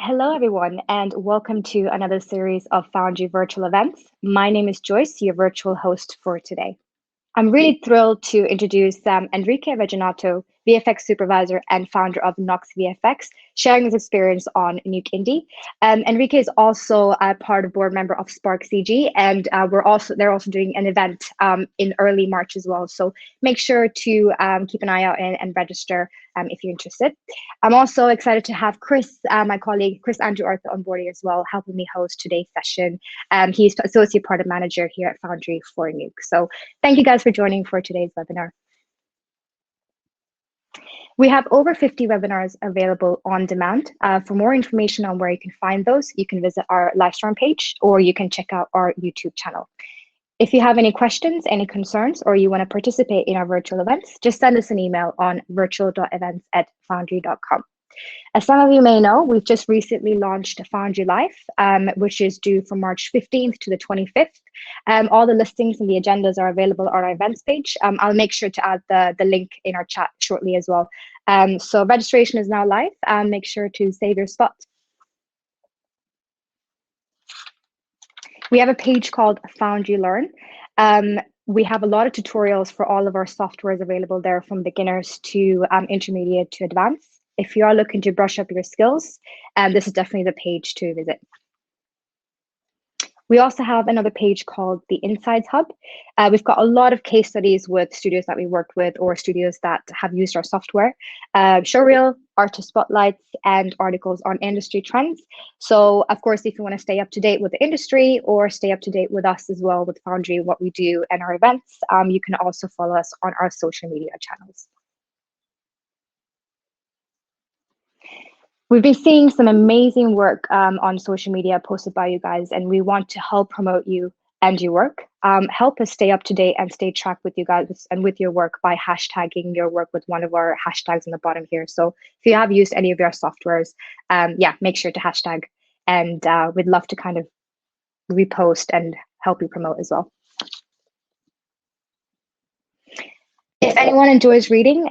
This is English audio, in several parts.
Hello, everyone, and welcome to another series of Foundry virtual events. My name is Joyce, your virtual host for today. I'm really thrilled to introduce Enrique Reginato, VFX supervisor and founder of Nox VFX, sharing his experience on Nuke Indie. Enrique is also a part of board member of Spark CG, and they're also doing an event in early March as well. So make sure to keep an eye out and register if you're interested. I'm also excited to have Chris, my colleague, Chris Andrew Arthur on board as well, helping me host today's session. He's associate product manager here at Foundry for Nuke. So thank you guys for joining for today's webinar. We have over 50 webinars available on demand. For more information on where you can find those, you can visit our Livestorm page or you can check out our YouTube channel. If you have any questions, any concerns, or you want to participate in our virtual events, just send us an email on virtual.events@foundry.com. As some of you may know, we've just recently launched Foundry Live, which is due from March 15th to the 25th. All the listings and the agendas are available on our events page. I'll make sure to add the link in our chat shortly as well. So registration is now live. Make sure to save your spot. We have a page called Foundry Learn. We have a lot of tutorials for all of our softwares available there, from beginners to intermediate to advanced. If you are looking to brush up your skills, this is definitely the page to visit. We also have another page called the Insights Hub. We've got a lot of case studies with studios that we worked with or studios that have used our software, showreel, artist spotlights, and articles on industry trends. So of course, if you want to stay up to date with the industry or stay up to date with us as well, with Foundry, what we do and our events, you can also follow us on our social media channels. We've been seeing some amazing work on social media posted by you guys, and we want to help promote you and your work. Help us stay up to date and stay track with you guys and with your work by hashtagging your work with one of our hashtags on the bottom here. So if you have used any of your softwares, yeah, make sure to hashtag, and we'd love to kind of repost and help you promote as well. If anyone enjoys reading,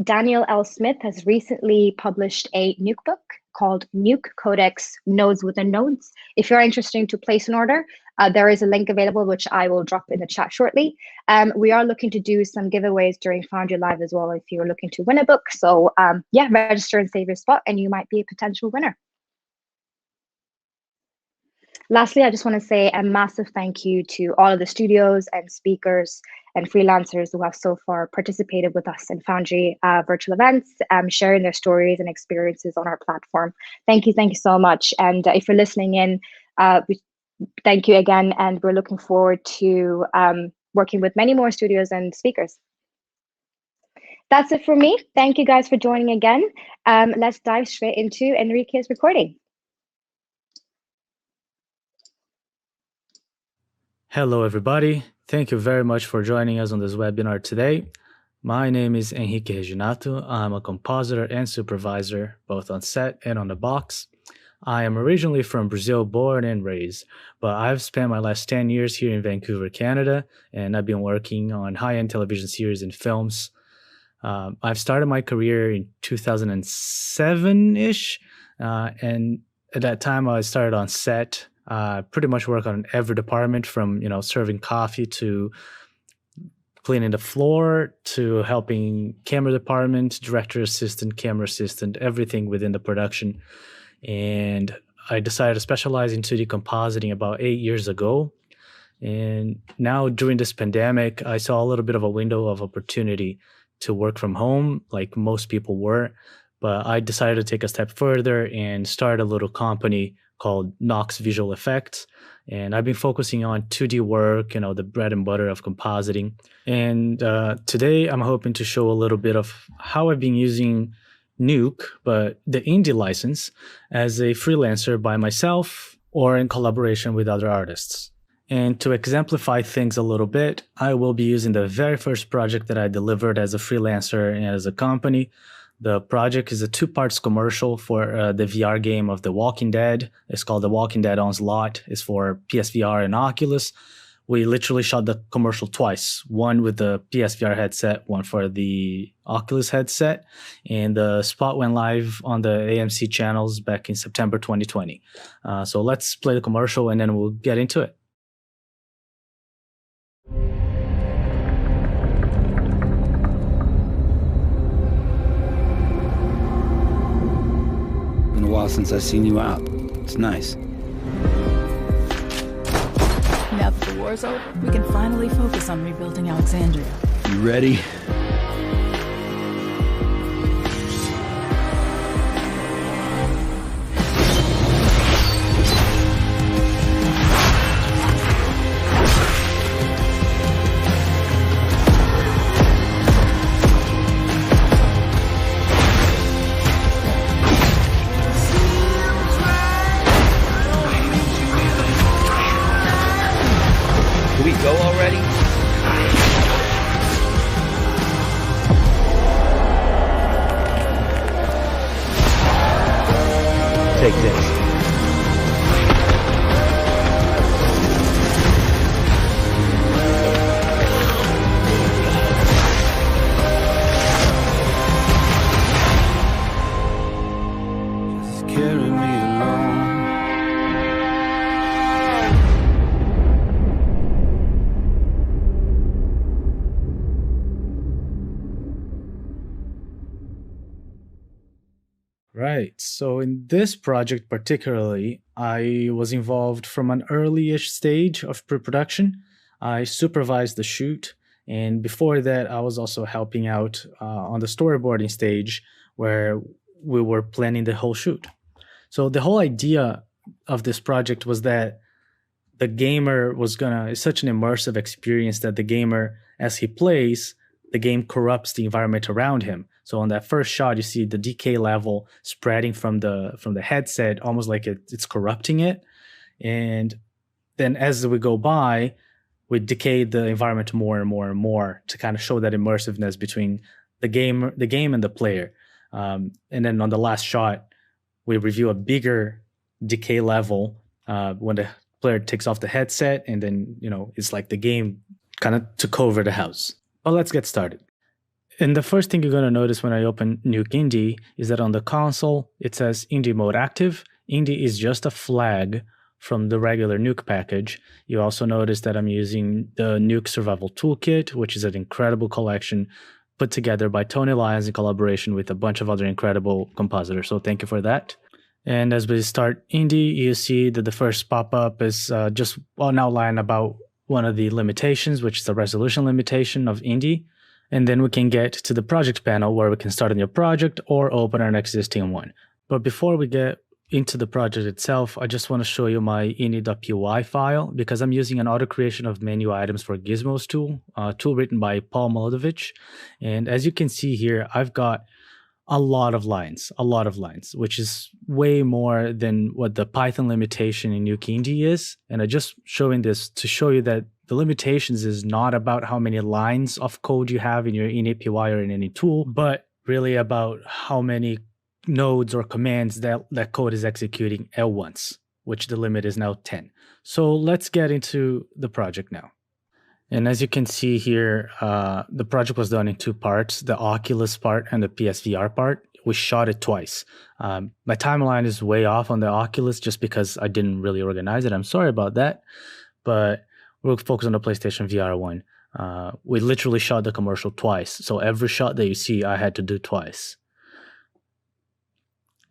Daniel L. Smith has recently published a Nuke book called Nuke Codex Nodes Within Nodes. If you're interested to place an order, there is a link available, which I will drop in the chat shortly. We are looking to do some giveaways during Foundry Live as well if you're looking to win a book. So yeah, register and save your spot and you might be a potential winner. Lastly, I just want to say a massive thank you to all of the studios and speakers and freelancers who have so far participated with us in Foundry virtual events, sharing their stories and experiences on our platform. Thank you so much. And if you're listening in, thank you again, and we're looking forward to working with many more studios and speakers. That's it for me. Thank you guys for joining again. Let's dive straight into Enrique's recording. Hello, everybody. Thank you very much for joining us on this webinar today. My name is Enrique Reginato. I'm a compositor and supervisor, both on set and on the box. I am originally from Brazil, born and raised, but I've spent my last 10 years here in Vancouver, Canada, and I've been working on high-end television series and films. I've started my career in 2007-ish, and at that time I started on set. Pretty much work on every department, from serving coffee to cleaning the floor to helping camera department, director assistant, camera assistant, everything within the production. And I decided to specialize in 2D compositing about 8 years ago. And now during this pandemic, I saw a little bit of a window of opportunity to work from home, like most people were. But I decided to take a step further and start a little company called Nox Visual Effects. And I've been focusing on 2D work, the bread and butter of compositing. And today I'm hoping to show a little bit of how I've been using Nuke, but the indie license, as a freelancer by myself or in collaboration with other artists. And to exemplify things a little bit, I will be using the very first project that I delivered as a freelancer and as a company. The project is a 2-parts commercial for the VR game of The Walking Dead. It's called The Walking Dead Onslaught. It's for PSVR and Oculus. we literally shot the commercial twice, one with the PSVR headset, one for the Oculus headset, and the spot went live on the AMC channels back in September 2020. So let's play the commercial and then we'll get into it. Been a while since I've seen you out. It's nice. Now that the war's over, we can finally focus on rebuilding Alexandria. You ready? Can we go already? Take this. Just carry me along. Right. So in this project particularly, I was involved from an early-ish stage of pre-production. I supervised the shoot, and before that, I was also helping out on the storyboarding stage where we were planning the whole shoot. So the whole idea of this project was that the gamer it's such an immersive experience that the gamer, as he plays, the game corrupts the environment around him. So on that first shot, you see the decay level spreading from the headset, almost like it's corrupting it. And then as we go by, we decay the environment more and more and more to kind of show that immersiveness between the game and the player. And then on the last shot, we review a bigger decay level when the player takes off the headset, and then it's like the game kind of took over the house. But let's get started. And the first thing you're going to notice when I open Nuke Indy is that on the console, it says Indy mode active. Indy is just a flag from the regular Nuke package. You also notice that I'm using the Nuke Survival Toolkit, which is an incredible collection put together by Tony Lyons in collaboration with a bunch of other incredible compositors. So thank you for that. And as we start Indy, you see that the first pop-up is just an outline about one of the limitations, which is the resolution limitation of Indy. And then we can get to the project panel where we can start a new project or open an existing one. But before we get into the project itself, I just want to show you my ini.py file because I'm using an auto creation of menu items for Gizmos tool, a tool written by Paul Molodovich. And as you can see here, I've got a lot of lines, which is way more than what the Python limitation in Nuke Indy is. And I'm just showing this to show you that the limitations is not about how many lines of code you have in your ini.py or in any tool, but really about how many nodes or commands that code is executing at once, which the limit is now 10. So let's get into the project now. And as you can see here, the project was done in two parts, the Oculus part and the PSVR part. We shot it twice. My timeline is way off on the Oculus just because I didn't really organize it. I'm sorry about that, but we'll focus on the PlayStation VR one. We literally shot the commercial twice. So every shot that you see, I had to do twice.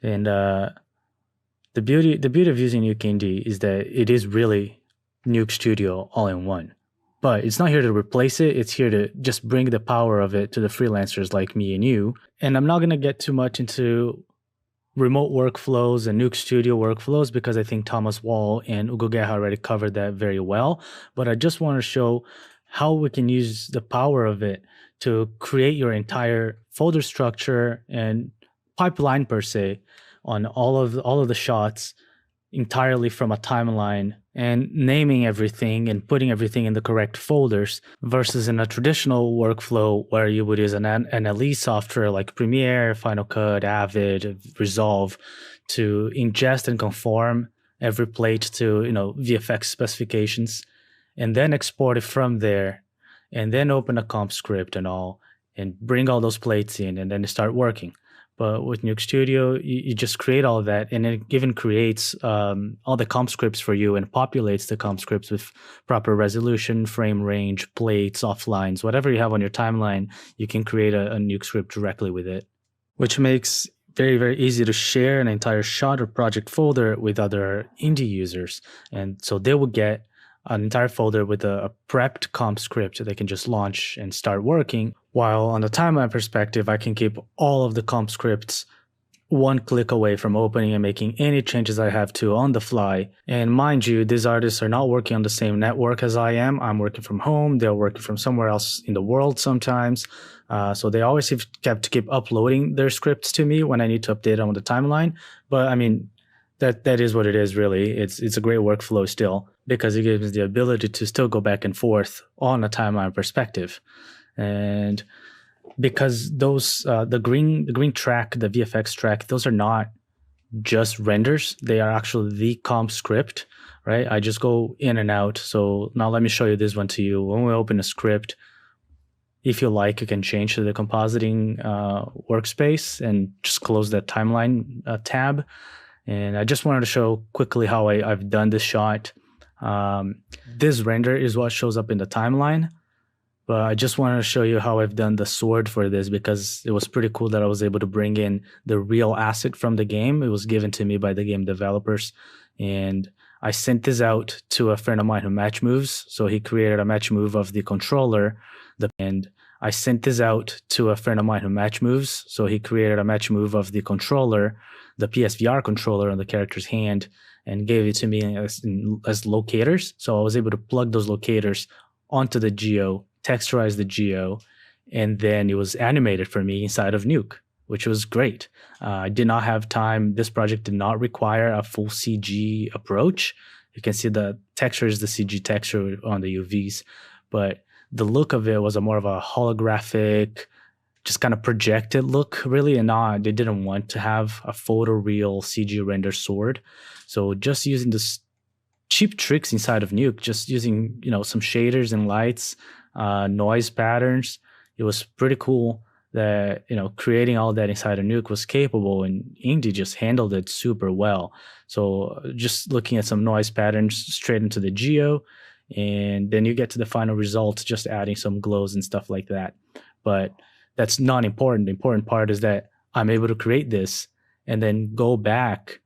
And the beauty of using Nuke Indy is that it is really Nuke Studio all in one. But it's not here to replace it. It's here to just bring the power of it to the freelancers like me and you. And I'm not going to get too much into remote workflows and Nuke Studio workflows because I think Thomas Wall and Hugo Guerra already covered that very well. But I just want to show how we can use the power of it to create your entire folder structure and pipeline per se on all of the shots entirely from a timeline and naming everything and putting everything in the correct folders versus in a traditional workflow where you would use an NLE software like Premiere, Final Cut, Avid, Resolve to ingest and conform every plate to VFX specifications. and then export it from there, and then open a comp script and all, and bring all those plates in, and then start working. But with Nuke Studio, you just create all of that, and it even creates all the comp scripts for you and populates the comp scripts with proper resolution, frame range, plates, offlines, whatever you have on your timeline, you can create a Nuke script directly with it, which makes very, very easy to share an entire shot or project folder with other indie users. And so they will get an entire folder with a prepped comp script that they can just launch and start working. While on the timeline perspective, I can keep all of the comp scripts one click away from opening and making any changes I have to on the fly. And mind you, these artists are not working on the same network as I am. I'm working from home. They're working from somewhere else in the world sometimes. So they always have to keep uploading their scripts to me when I need to update them on the timeline. But I mean, that is what it is, really. It's a great workflow still, because it gives me the ability to still go back and forth on a timeline perspective. And because those the green track, the VFX track, those are not just renders. They are actually the comp script, right? I just go in and out. So now let me show you this one to you. When we open a script, if you like, you can change to the compositing workspace and just close that timeline tab. And I just wanted to show quickly how I've done this shot. This render is what shows up in the timeline, but I just wanted to show you how I've done the sword for this, because it was pretty cool that I was able to bring in the real asset from the game. It was given to me by the game developers, and I sent this out to a friend of mine who match moves. So he created a match move of the controller, and I sent this out to a friend of mine who match moves. So he created a match move of the controller, the PSVR controller on the character's hand, and gave it to me as locators. So I was able to plug those locators onto the geo, texturize the geo, and then it was animated for me inside of Nuke, which was great. I did not have time. This project did not require a full CG approach. You can see the texture is the CG texture on the UVs, but the look of it was more of a holographic, just kind of projected look, really. And they didn't want to have a photoreal CG render sword. So just using this cheap tricks inside of Nuke, just using, some shaders and lights, noise patterns, it was pretty cool that, creating all that inside of Nuke was capable, and Indy just handled it super well. So just looking at some noise patterns straight into the geo, and then you get to the final result, just adding some glows and stuff like that. But that's not important. The important part is that I'm able to create this and then go back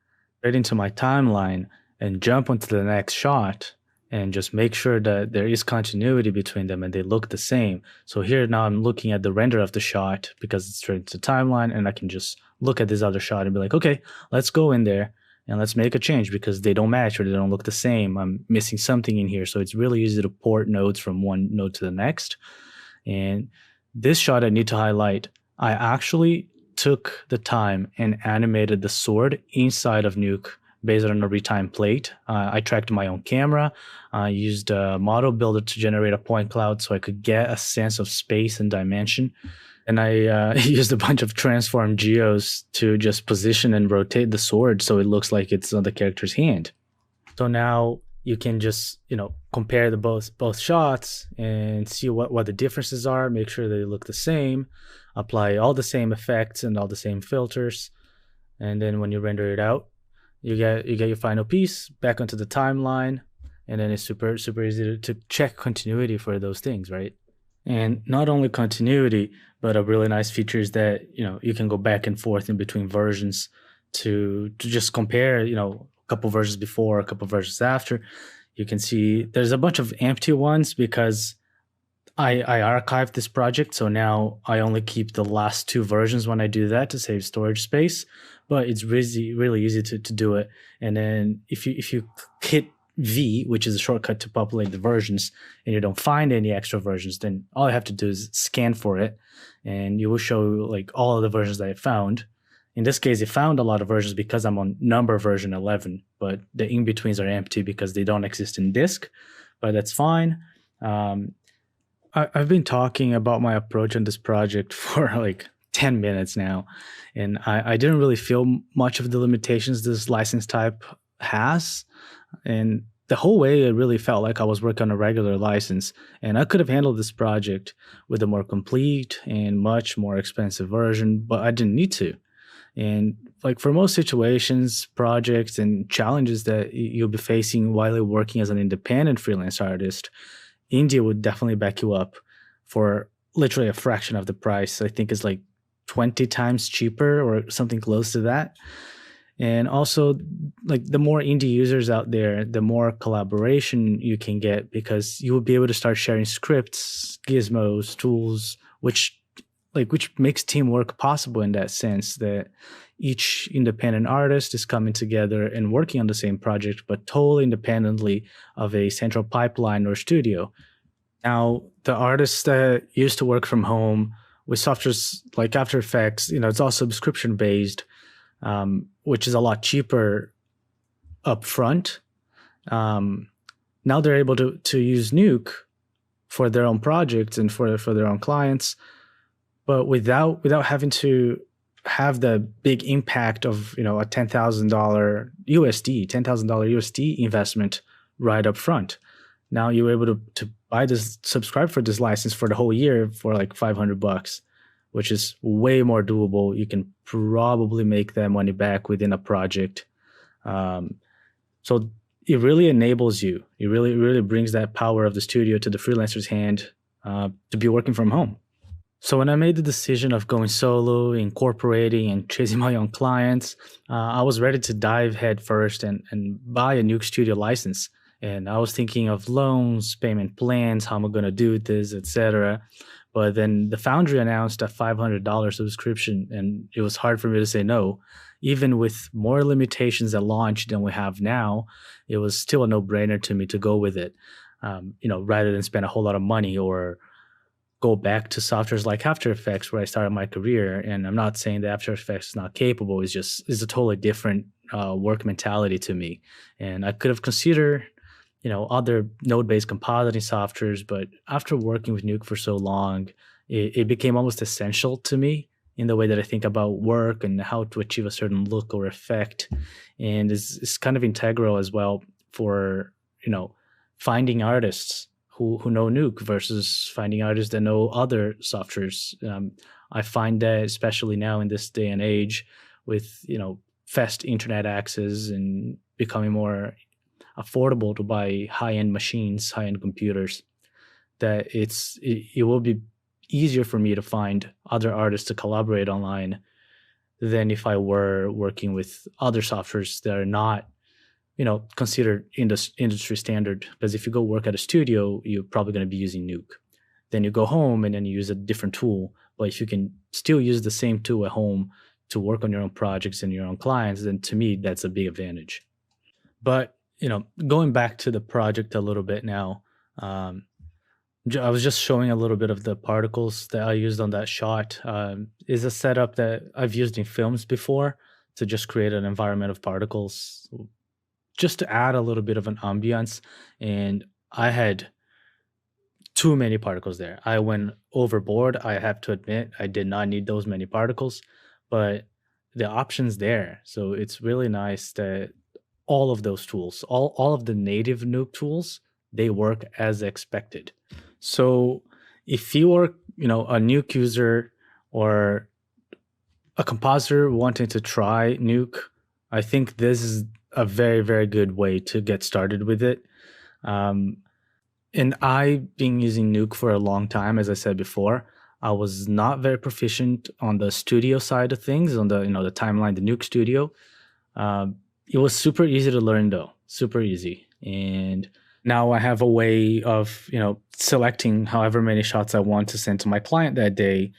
right into my timeline and jump onto the next shot and just make sure that there is continuity between them and they look the same. So here now I'm looking at the render of the shot because it's straight into the timeline, and I can just look at this other shot and be like, okay, let's go in there and let's make a change because they don't match or they don't look the same. I'm missing something in here. So it's really easy to port nodes from one node to the next. And this shot I need to highlight, I actually took the time and animated the sword inside of Nuke based on a retime plate. I tracked my own camera. I used a model builder to generate a point cloud so I could get a sense of space and dimension. And I used a bunch of transform geos to just position and rotate the sword so it looks like it's on the character's hand. So now you can just, compare the both shots and see what the differences are, make sure they look the same, apply all the same effects and all the same filters. And then when you render it out, you get your final piece back onto the timeline, and then it's super, super easy to check continuity for those things, right? And not only continuity, but a really nice feature is that, you can go back and forth in between versions to just compare, a couple versions before, a couple versions after. You can see there's a bunch of empty ones because I archived this project. So now I only keep the last two versions when I do that to save storage space, but it's really, really easy to do it. And then if you hit V, which is a shortcut to populate the versions, and you don't find any extra versions, then all I have to do is scan for it, and you will show like all of the versions that I found. In this case, it found a lot of versions because I'm on number version 11, but the in-betweens are empty because they don't exist in disk, but that's fine. I've been talking about my approach on this project for like 10 minutes now, and I didn't really feel much of the limitations this license type has. And the whole way, it really felt like I was working on a regular license, and I could have handled this project with a more complete and much more expensive version, but I didn't need to. And like for most situations, projects, and challenges that you'll be facing while you're working as an independent freelance artist, India would definitely back you up for literally a fraction of the price. I think it's like 20 times cheaper or something close to that. And also, like the more indie users out there, the more collaboration you can get, because you will be able to start sharing scripts, gizmos, tools, which makes teamwork possible in that sense, that each independent artist is coming together and working on the same project, but totally independently of a central pipeline or studio. Now, the artists that used to work from home with softwares like After Effects, it's all subscription based, which is a lot cheaper upfront. Now they're able to use Nuke for their own projects and for their own clients, but without having to have the big impact of a $10,000 USD investment right up front. Now you're able to subscribe for this license for the whole year for like $500, which is way more doable. You can probably make that money back within a project. So it really enables you. It really brings that power of the studio to the freelancer's hand to be working from home. So when I made the decision of going solo, incorporating, and chasing my own clients, I was ready to dive head first and buy a Nuke Studio license. And I was thinking of loans, payment plans, how am I going to do this, etc. But then the Foundry announced a $500 subscription, and it was hard for me to say no. Even with more limitations at launch than we have now, it was still a no-brainer to me to go with it, rather than spend a whole lot of money or go back to softwares like After Effects where I started my career. And I'm not saying that After Effects is not capable. It's a totally different work mentality to me. And I could have considered other node-based compositing softwares, but after working with Nuke for so long, it became almost essential to me in the way that I think about work and how to achieve a certain look or effect. And it's kind of integral as well for, finding artists who know Nuke versus finding artists that know other softwares. I find that especially now in this day and age with, fast internet access and becoming more affordable to buy high-end machines, high-end computers, that it will be easier for me to find other artists to collaborate online than if I were working with other softwares that are not, considered industry standard. Because if you go work at a studio, you're probably going to be using Nuke. Then you go home and then you use a different tool. But if you can still use the same tool at home to work on your own projects and your own clients, then to me, that's a big advantage. But going back to the project a little bit now, I was just showing a little bit of the particles that I used on that shot. Is a setup that I've used in films before to just create an environment of particles, just to add a little bit of an ambiance. And I had too many particles there. I went overboard. I have to admit, I did not need those many particles, but the option's there. So it's really nice that all of those tools, all of the native Nuke tools, they work as expected. So if you are, a Nuke user or a compositor wanting to try Nuke, I think this is a very, very good way to get started with it. And I've been using Nuke for a long time, as I said before. I was not very proficient on the studio side of things, on the the timeline, the Nuke Studio. It was super easy to learn though, super easy. And now I have a way of, selecting however many shots I want to send to my client that day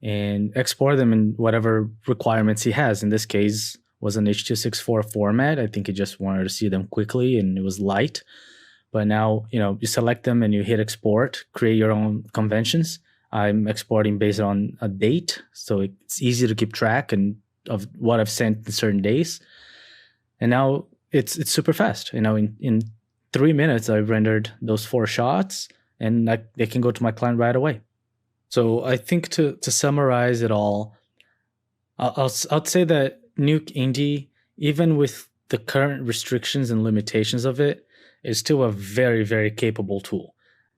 and export them in whatever requirements he has. In this case, was an H.264 format. I think he just wanted to see them quickly and it was light. But now, you select them and you hit export, create your own conventions. I'm exporting based on a date, so it's easy to keep track of what I've sent in certain days. And now it's super fast. In 3 minutes, I've rendered those 4 shots and they can go to my client right away. So I think to summarize it all, I'll say that Nuke Indie, even with the current restrictions and limitations of it, is still a very, very capable tool.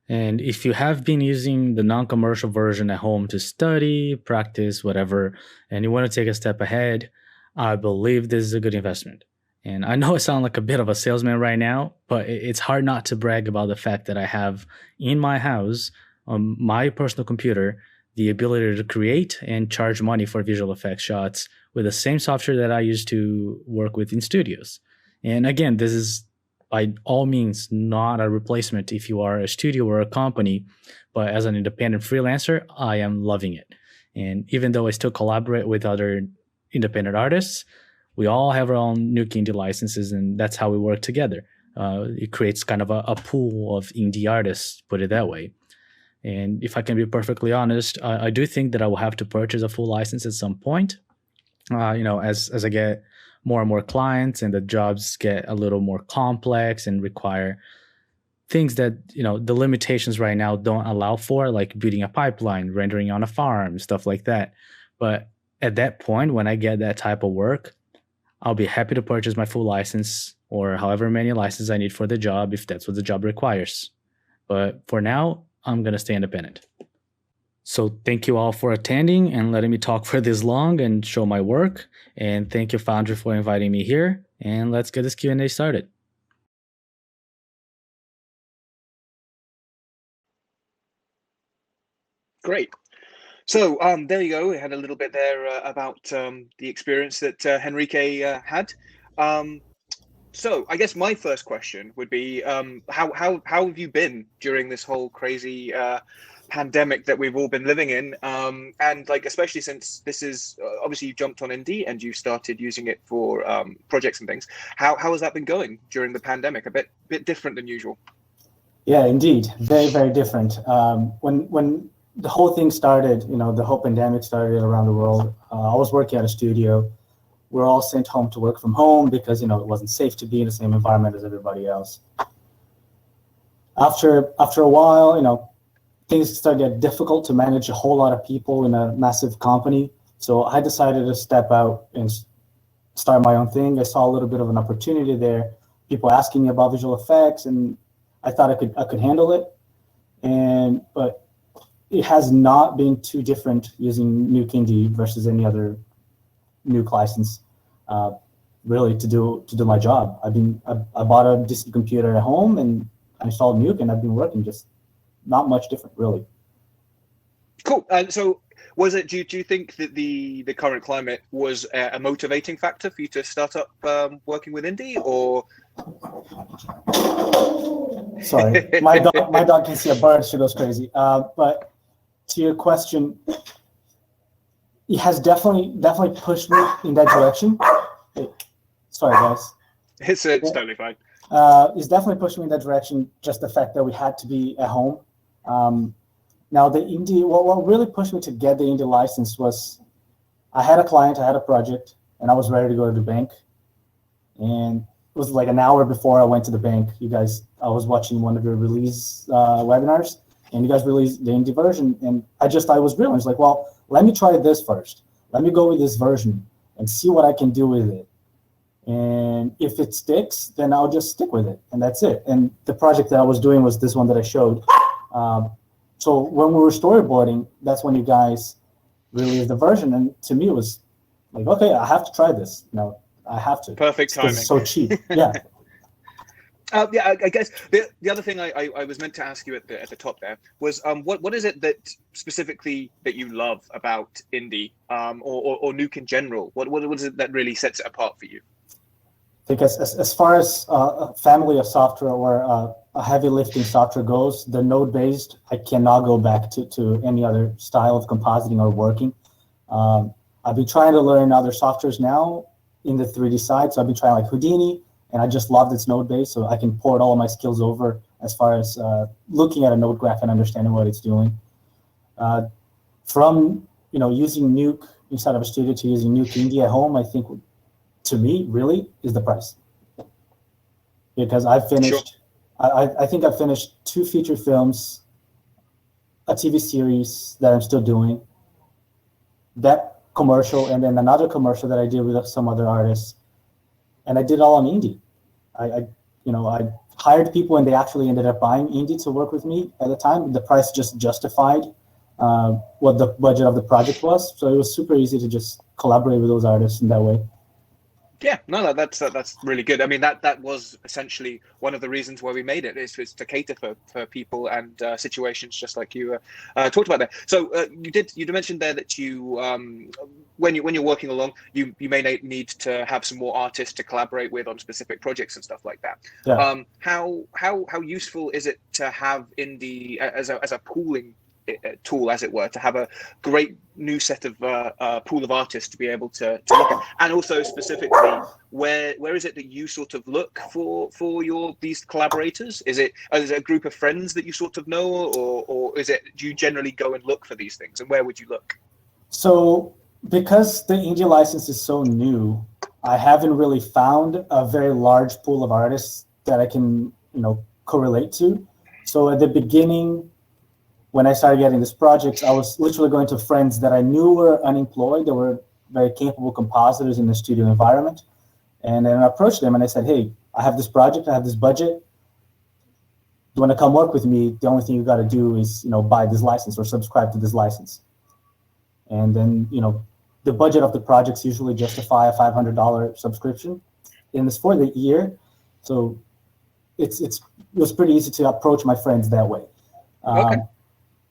And if you have been using the non-commercial version at home to study, practice, whatever, and you want to take a step ahead, I believe this is a good investment. And I know I sound like a bit of a salesman right now, but it's hard not to brag about the fact that I have in my house, on my personal computer, the ability to create and charge money for visual effects shots with the same software that I used to work with in studios. And again, this is by all means not a replacement if you are a studio or a company, but as an independent freelancer, I am loving it. And even though I still collaborate with other independent artists, we all have our own Nuke Indie licenses, and that's how we work together. It creates kind of a pool of indie artists, put it that way. And if I can be perfectly honest, I do think that I will have to purchase a full license at some point. As I get more and more clients and the jobs get a little more complex and require things that, the limitations right now don't allow for, like building a pipeline, rendering on a farm, stuff like that. But at that point, when I get that type of work, I'll be happy to purchase my full license or however many licenses I need for the job if that's what the job requires. But for now, I'm going to stay independent. So thank you all for attending and letting me talk for this long and show my work. And thank you, Foundry, for inviting me here. And let's get this Q&A started. Great. So there you go. We had a little bit there about the experience that Henrique had. So I guess my first question would be, how have you been during this whole crazy pandemic that we've all been living in? And like, especially since this is obviously you jumped on Indie and you started using it for projects and things. How has that been going during the pandemic? A bit different than usual. Yeah, indeed, very, very different. When the whole thing started, the whole pandemic started around the world, I was working at a studio. We're all sent home to work from home because, it wasn't safe to be in the same environment as everybody else. After a while, things started to get difficult to manage a whole lot of people in a massive company. So I decided to step out and start my own thing. I saw a little bit of an opportunity there. People asking me about visual effects, and I thought I could handle it. But it has not been too different using Nuke Indie versus any other Nuke license, really, to do my job. I bought a decent computer at home and I installed Nuke, and I've been working just not much different, really. Cool. So was it? Do you think that the current climate was a motivating factor for you to start up working with Indie, or? Sorry, my dog can see a bird. She goes crazy. But to your question, it has definitely pushed me in that direction. Sorry, guys. It's totally fine. It's definitely pushed me in that direction. Just the fact that we had to be at home. Now the Indie, what really pushed me to get the Indie license was, I had a client, I had a project, and I was ready to go to the bank. And it was like an hour before I went to the bank. I was watching one of your release webinars, and you guys released the Indie version, and I was realizing, like, well, let me try this first. Let me go with this version and see what I can do with it. And if it sticks, then I'll just stick with it, and that's it. And the project that I was doing was this one that I showed. So when we were storyboarding, that's when you guys released the version, and to me it was like, okay, I have to try this. I have to. Perfect timing. It's so cheap. Yeah. I guess the other thing I was meant to ask you at the top there was what is it that specifically that you love about Indie or Nuke in general? What is it that really sets it apart for you? Because as far as a family of software or a heavy lifting software goes, the node-based, I cannot go back to any other style of compositing or working. I've been trying to learn other softwares now in the 3D side. So I've been trying like Houdini, and I just loved its node-based, so I can port all of my skills over as far as looking at a node graph and understanding what it's doing. From using Nuke inside of a studio to using Nuke Indie at home, I think, to me, really, is the price. Because I've finished, sure. I think I've finished 2 feature films, a TV series that I'm still doing, that commercial, and then another commercial that I did with some other artists. And I did all on Indie. I hired people and they actually ended up buying Indie to work with me at the time. The price just justified what the budget of the project was. So it was super easy to just collaborate with those artists in that way. Yeah, no, that's really good. I mean, that was essentially one of the reasons why we made it, is to cater for people and situations just like you talked about there. So you mentioned there that you when you're working along, you may need to have some more artists to collaborate with on specific projects and stuff like that. Yeah. How useful is it to have Indie as a pooling tool, as it were, to have a great new set of pool of artists to be able to look at, and also specifically where is it that you sort of look for these collaborators? Is it a group of friends that you sort of know, or do you generally go and look for these things, and where would you look? So because the Indie license is so new, I haven't really found a very large pool of artists that I can correlate to. So at the beginning, when I started getting this project, I was literally going to friends that I knew were unemployed. They were very capable compositors in the studio environment. And then I approached them and I said, hey, I have this project, I have this budget. Do you want to come work with me? The only thing you got to do is, buy this license or subscribe to this license. And then, the budget of the projects usually justify a $500 subscription. And it's for the year. So it was pretty easy to approach my friends that way. Okay.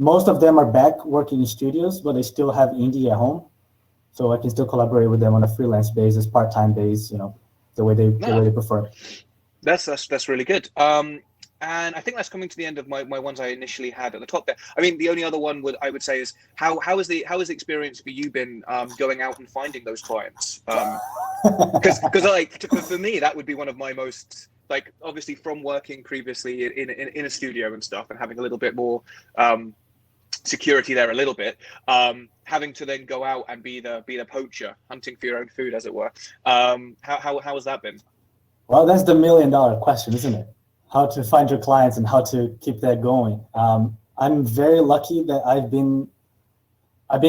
Most of them are back working in studios, but they still have Indie at home. So I can still collaborate with them on a freelance basis, part-time basis, the way they prefer. That's really good. And I think that's coming to the end of my ones I initially had at the top there. I mean, the only other one I would say is how has the experience for you been going out and finding those clients? Because for me, that would be one of my most, obviously from working previously in a studio and stuff and having a little bit more security there a little bit, having to then go out and be the poacher, hunting for your own food, as it were. How has that been? Well, that's the $1 million question, isn't it? How to find your clients and how to keep that going. I'm very lucky that I've been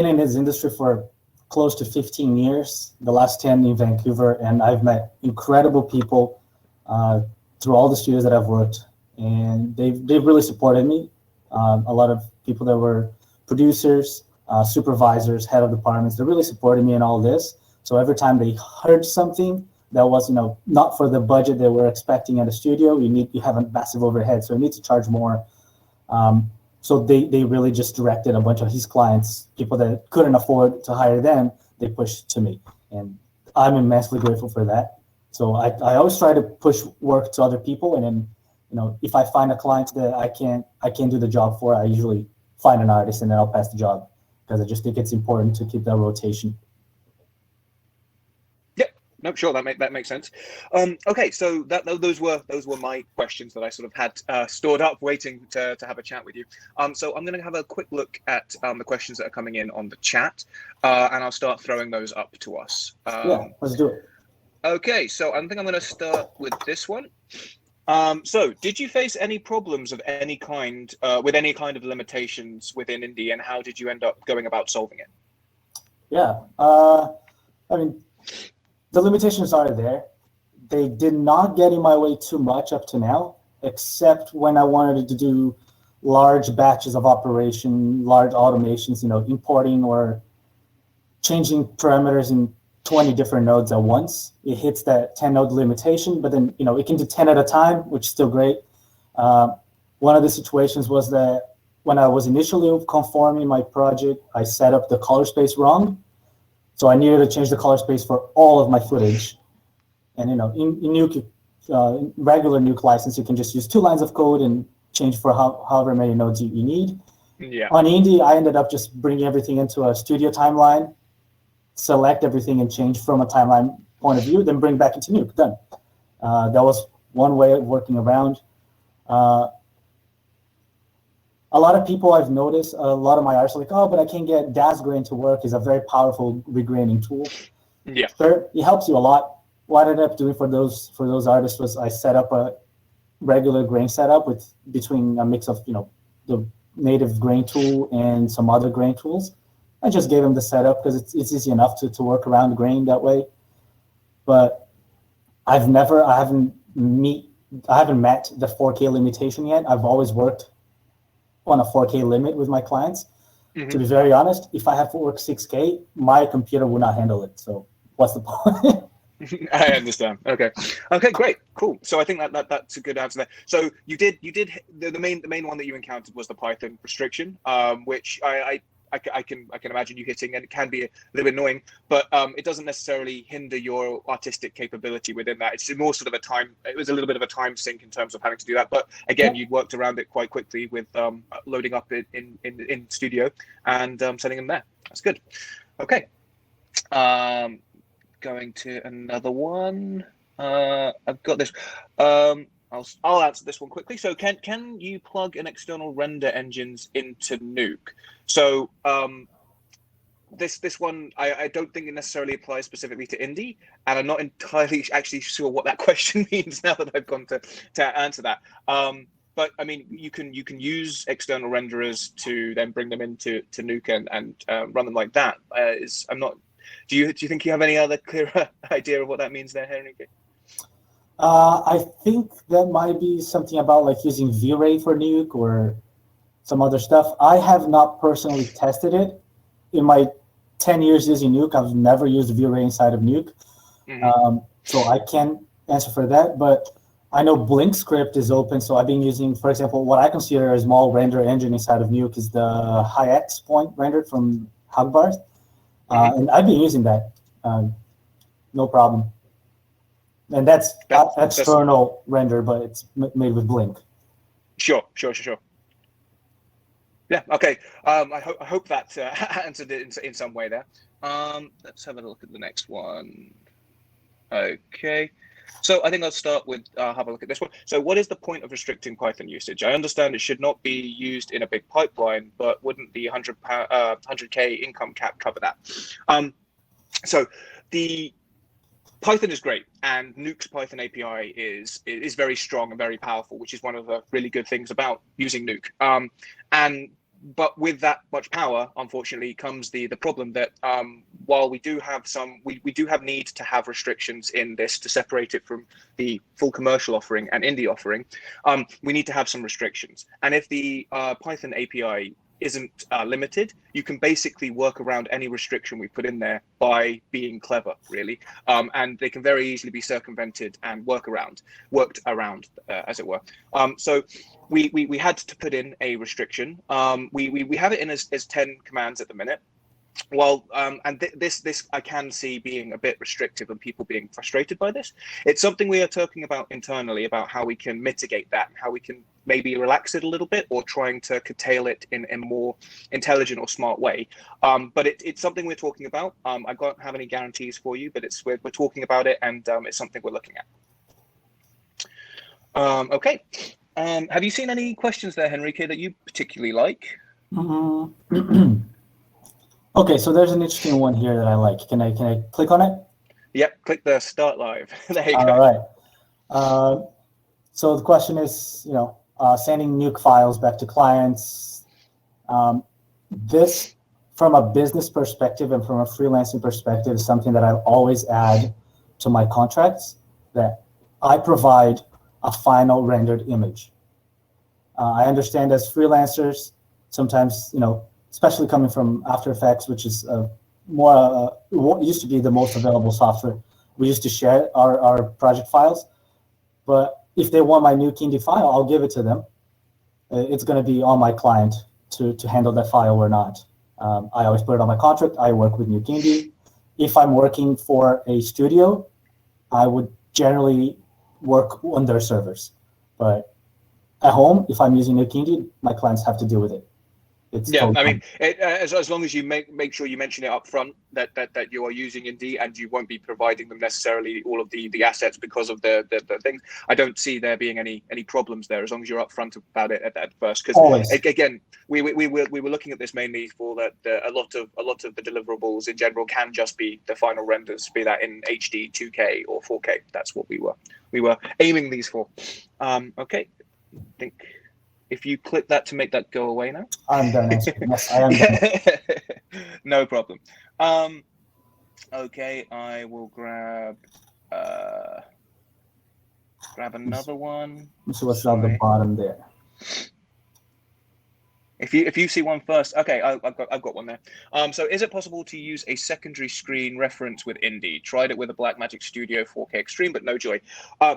in this industry for close to 15 years, the last 10 in Vancouver, and I've met incredible people through all the studios that I've worked, and they've really supported me. A lot of people that were producers, supervisors, head of departments, they really supported me in all this. So every time they heard something that was, not for the budget they were expecting at a studio, you have a massive overhead, so you need to charge more. So they really just directed a bunch of his clients, people that couldn't afford to hire them, they pushed to me, and I'm immensely grateful for that. So I always try to push work to other people, and then if I find a client that I can't do the job for, I usually find an artist and then I'll pass the job, because I just think it's important to keep that rotation. No, sure, that makes sense. Okay, so those were my questions that I sort of had stored up, waiting to have a chat with you. So I'm going to have a quick look at the questions that are coming in on the chat, and I'll start throwing those up to us. Let's do it. Okay, so I think I'm going to start with this one. So did you face any problems of any kind with any kind of limitations within Indie, and how did you end up going about solving it? Yeah, I mean, the limitations are there. They did not get in my way too much up to now, except when I wanted to do large batches of operation, large automations, importing or changing parameters in 20 different nodes at once. It hits that 10 node limitation, but then, it can do 10 at a time, which is still great. One of the situations was that when I was initially conforming my project, I set up the color space wrong. So I needed to change the color space for all of my footage. And in Nuke, regular Nuke license, you can just use 2 lines of code and change for however many nodes you need. Yeah. On Indie, I ended up just bringing everything into a studio timeline, select everything and change from a timeline point of view, then bring back into Nuke. Done. That was one way of working around. A lot of people I've noticed, a lot of my artists are like, oh, but I can't get DasGrain to work. It's a very powerful regraining tool. Yeah. Sure, it helps you a lot. What I ended up doing for those artists was I set up a regular grain setup between a mix of the native grain tool and some other grain tools. I just gave them the setup because it's easy enough to work around grain that way. But I haven't met met the 4K limitation yet. I've always worked on a 4K limit with my clients. Mhm. To be very honest, if I have to work 6K, my computer will not handle it. So what's the point? I understand. Okay, great, cool. So I think that's a good answer there. So you did the main one that you encountered was the Python restriction, which I can imagine you hitting, and it can be a little bit annoying, but it doesn't necessarily hinder your artistic capability within that. It's more sort of it was a little bit of a time sink in terms of having to do that. But again, you worked around it quite quickly with loading up in Studio and setting them there. That's good. Okay. Going to another one. I've got this. I'll answer this one quickly. So can you plug an external render engines into Nuke? So this one I don't think it necessarily applies specifically to Indie, and I'm not entirely actually sure what that question means now that I've gone to answer that. But I mean, you can use external renderers to then bring them into Nuke and run them like that. I'm not. Do you think you have any other clearer idea of what that means there, Henrique? I think that might be something about like using V-Ray for Nuke or some other stuff. I have not personally tested it. In my 10 years using Nuke, I've never used V-Ray inside of Nuke. Mm-hmm. So I can't answer for that, but I know Blink script is open. So I've been using, for example, what I consider a small render engine inside of Nuke is the HiX point rendered from Hugbar. And I've been using that, no problem. And that's external render, but it's made with Blink. Sure. Yeah. Okay. I hope that answered it in some way there. Let's have a look at the next one. Okay. So I think I'll start with have a look at this one. So what is the point of restricting Python usage? I understand it should not be used in a big pipeline, but wouldn't the 100K income cap cover that? So the Python is great, and Nuke's Python API is very strong and very powerful, which is one of the really good things about using Nuke. But with that much power, unfortunately, comes the problem that while we do have we do have need to have restrictions in this to separate it from the full commercial offering and indie offering, we need to have some restrictions. And if the Python API isn't limited, you can basically work around any restriction we put in there by being clever, really. And they can very easily be circumvented and worked around, as it were. So we had to put in a restriction. We have it in as 10 commands at the minute. Well, this I can see being a bit restrictive and people being frustrated by this. It's something we are talking about internally about how we can mitigate that, how we can maybe relax it a little bit, or trying to curtail it in a more intelligent or smart way. But it's something we're talking about. I don't have any guarantees for you, but we're talking about it, and it's something we're looking at. Okay. Have you seen any questions there, Henrique, that you particularly like? Okay, so there's an interesting one here that I like. Can I click on it? Yep, click the start live. There you go. All right. So the question is, sending Nuke files back to clients. This, from a business perspective and from a freelancing perspective, is something that I always add to my contracts, that I provide a final rendered image. I understand as freelancers, sometimes, especially coming from After Effects, which is what used to be the most available software, we used to share our project files. But if they want my Nuke Indie file, I'll give it to them. It's going to be on my client to handle that file or not. I always put it on my contract. I work with Nuke Indie. If I'm working for a studio, I would generally work on their servers. But at home, if I'm using Nuke Indie, my clients have to deal with it. I mean, as long as you make sure you mention it up front that you are using Indie and you won't be providing them necessarily all of the assets because of the things. I don't see there being any problems there as long as you're upfront about it at first. Because again, we were looking at this mainly for that a lot of the deliverables in general can just be the final renders, be that in HD, 2K, or 4K. That's what we were aiming these for. Okay, I think. If you click that to make that go away now. I'm done answering. Yes, I am done. No problem. Okay, I will grab grab another one. Let's see what's on the Sorry. bottom there. If you see one first, okay, I've got one there. So is it possible to use a secondary screen reference with Indie? Tried it with a Blackmagic Studio 4K Extreme, but no joy.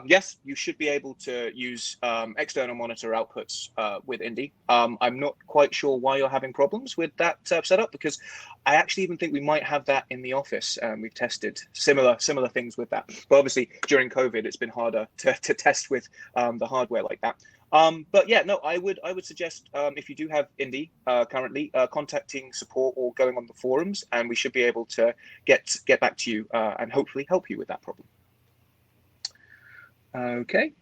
Yes, you should be able to use external monitor outputs with Indie. I'm not quite sure why you're having problems with that setup, because I actually even think we might have that in the office. We've tested similar things with that, but obviously during COVID, it's been harder to test with the hardware like that. But yeah, no, I would suggest if you do have Indie currently, contacting support or going on the forums, and we should be able to get back to you and hopefully help you with that problem. Okay.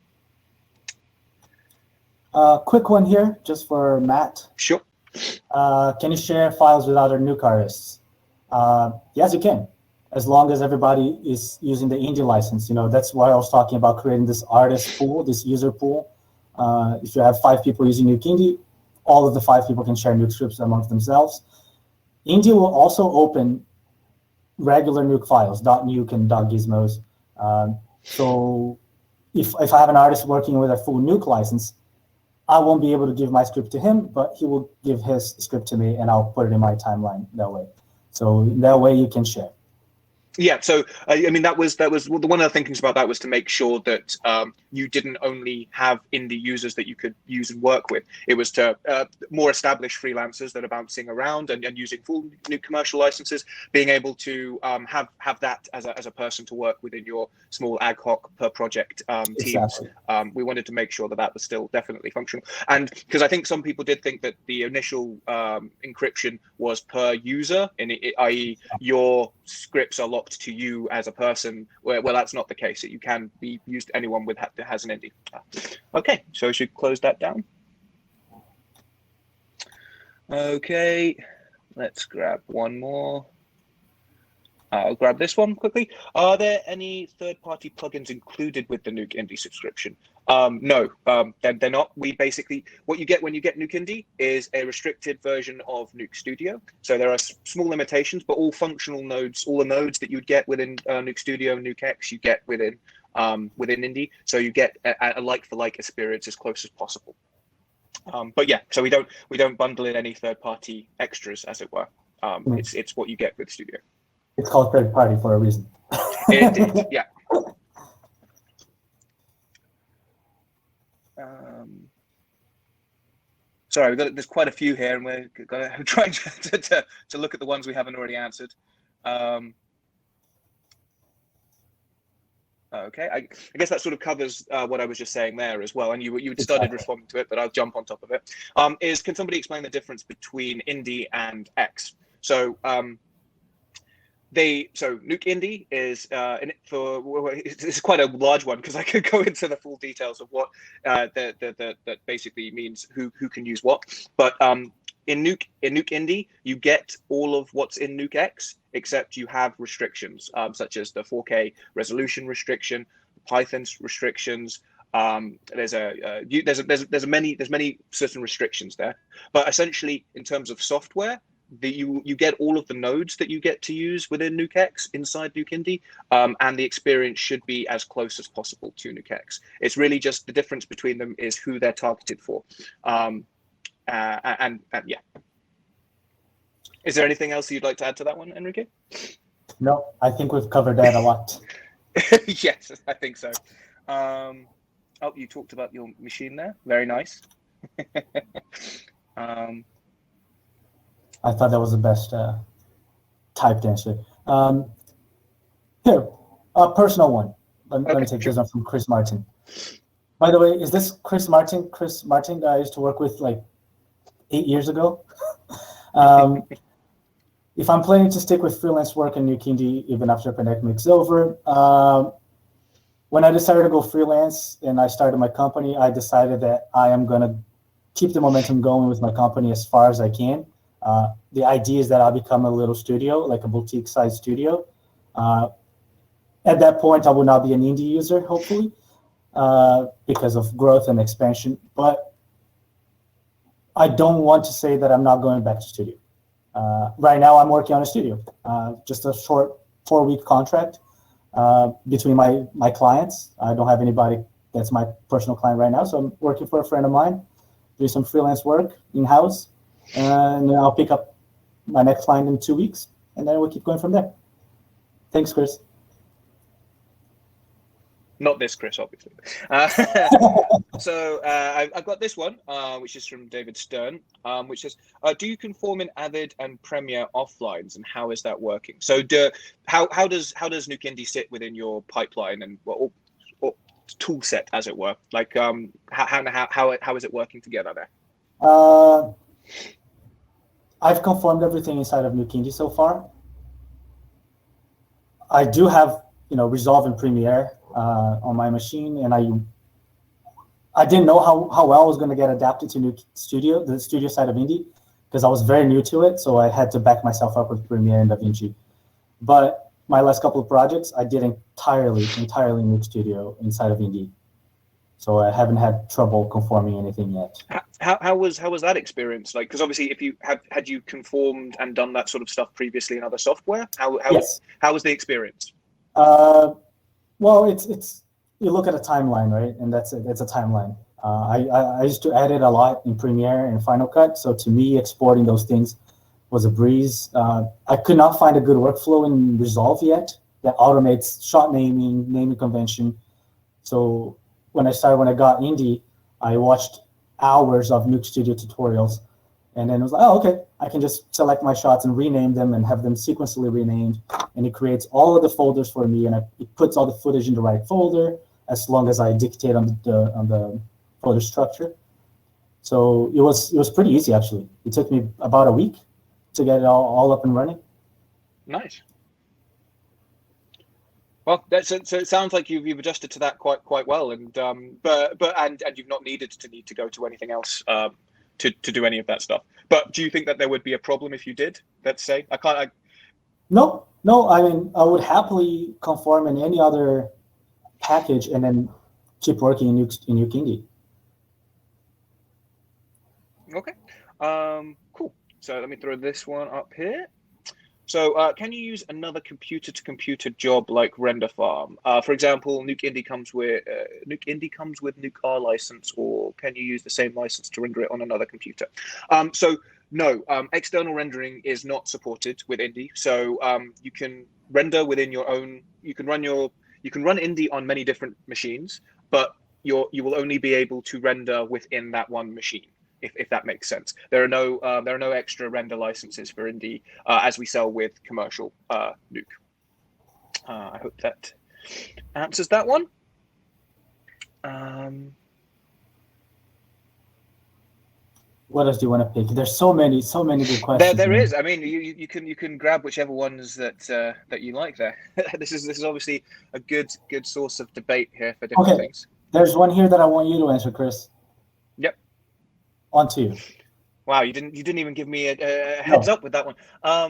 Quick one here, just for Matt. Sure. Can you share files with other Nuke artists? Yes, you can, as long as everybody is using the Indie license. You know, that's why I was talking about creating this artist pool, this user pool. If you have 5 people using Nuke Indie, all of the 5 people can share Nuke scripts amongst themselves. Indie will also open regular Nuke files, .nuke and .gizmos. So if I have an artist working with a full Nuke license, I won't be able to give my script to him, but he will give his script to me, and I'll put it in my timeline that way. So that way you can share. Yeah, so I mean that was well, the one of the thinkings about that was to make sure that you didn't only have Indie users that you could use and work with. It was to more established freelancers that are bouncing around and using full Nuke commercial licenses, being able to have that as a person to work within your small ad hoc per project teams. Exactly. We wanted to make sure that was still definitely functional, and because I think some people did think that the initial encryption was per user, i.e. your scripts are locked to you as a person, well that's not the case. You can be used to anyone that has an Indie. Okay, so we should close that down. Okay, let's grab one more. I'll grab this one quickly. Are there any third-party plugins included with the Nuke Indie subscription? No, they're not. We basically, what you get when you get Nuke Indie is a restricted version of Nuke Studio. So there are small limitations, but all functional nodes, all the nodes that you'd get within Nuke Studio and Nuke X, you get within Indie. So you get a like-for-like experience as close as possible. But yeah, so we don't bundle in any third-party extras, as it were. It's what you get with Studio. It's called third party for a reason. Indeed, yeah. Sorry, there's quite a few here, and we're trying to look at the ones we haven't already answered. Okay, I guess that sort of covers what I was just saying there as well, and you started responding to it, but I'll jump on top of it. Can somebody explain the difference between Indie and X? So Nuke Indie is it's quite a large one, because I could go into the full details of what that basically means, who can use what. But in Nuke Indie, you get all of what's in Nuke X, except you have restrictions such as the 4K resolution restriction, Python restrictions. There's many certain restrictions there, but essentially in terms of software, you get all of the nodes that you get to use within Nuke X inside Nuke Indie, and the experience should be as close as possible to Nuke X. It's really just the difference between them is who they're targeted for, and yeah. Is there anything else you'd like to add to that one, Enrique? No, I think we've covered that a lot. Yes, I think so. Oh, you talked about your machine there. Very nice. I thought that was the best typed answer. Here, a personal one. Let me take this one from Chris Martin. By the way, is this Chris Martin? Chris Martin that I used to work with like 8 years ago. If I'm planning to stick with freelance work in Nuke Indie even after pandemic's over, when I decided to go freelance and I started my company, I decided that I am going to keep the momentum going with my company as far as I can. The idea is that I'll become a little studio, like a boutique-sized studio. At that point, I will not be an indie user, hopefully, because of growth and expansion. But I don't want to say that I'm not going back to studio. Right now, I'm working on a studio, just a short 4-week contract between my clients. I don't have anybody that's my personal client right now. So I'm working for a friend of mine, doing some freelance work in-house, and then I'll pick up my next client in 2 weeks, and then we'll keep going from there. Thanks, Chris. Not this Chris, obviously. So I've got this one, which is from David Stern, which says, do you conform in Avid and Premiere offlines, and how is that working? So how does Nuke Indie sit within your pipeline and or tool set, as it were? Like how is it working together there? I've conformed everything inside of Nuke Indie so far. I do have Resolve and Premiere on my machine, and I didn't know how well I was going to get adapted to Nuke Studio, the studio side of Indie, because I was very new to it, so I had to back myself up with Premiere and DaVinci. But my last couple of projects, I did entirely Nuke Studio inside of Indie, so I haven't had trouble conforming anything yet. How was that experience like? Because obviously, if you had you conformed and done that sort of stuff previously in other software, how was the experience? Well, it's you look at a timeline, right? And that's it. It's a timeline. I used to edit a lot in Premiere and Final Cut, so to me, exporting those things was a breeze. I could not find a good workflow in Resolve yet that automates shot naming convention. So when I got Indie, I watched hours of Nuke Studio tutorials, and then it was like, oh, okay, I can just select my shots and rename them and have them sequentially renamed, and it creates all of the folders for me, and it puts all the footage in the right folder as long as I dictate on the folder structure. So it was pretty easy, actually. It took me about a week to get it all up and running. Nice. Well, so it sounds like you've adjusted to that quite well, and but you've not needed to go to anything else to do any of that stuff. But do you think that there would be a problem if you did? Let's say No. I mean, I would happily conform in any other package and then keep working in Nuke Indie. Okay. Cool. So let me throw this one up here. So can you use another computer-to-computer job like Render Farm? For example, Nuke Indie comes with Nuke R license, or can you use the same license to render it on another computer? So no, external rendering is not supported with Indie. So you can render within your own. You can run Indie on many different machines, but you will only be able to render within that one machine. If that makes sense. There are no extra render licenses for Indie as we sell with commercial Nuke. I hope that answers that one. What else do you want to pick? There's so many good questions. There is. I mean, you can grab whichever ones that you like. There. This is obviously a good source of debate here for different things. There's one here that I want you to answer, Chris. Yep. On to you. Wow, you didn't even give me a heads up with that one.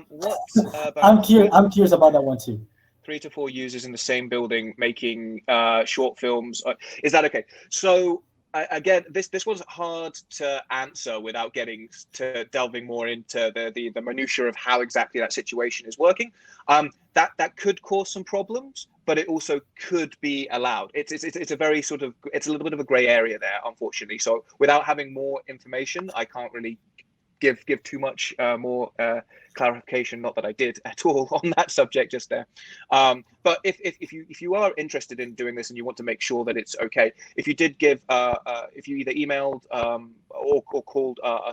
What about I'm curious about that one too. 3 to 4 users in the same building making short films. Is that okay? So again, this was hard to answer without getting to delving more into the minutiae of how exactly that situation is working. That could cause some problems, but it also could be allowed. It's a very sort of, it's a little bit of a gray area there, unfortunately. So without having more information, I can't really give too much more clarification. Not that I did at all on that subject just there. But if you are interested in doing this and you want to make sure that it's okay, if you did give if you either emailed or called our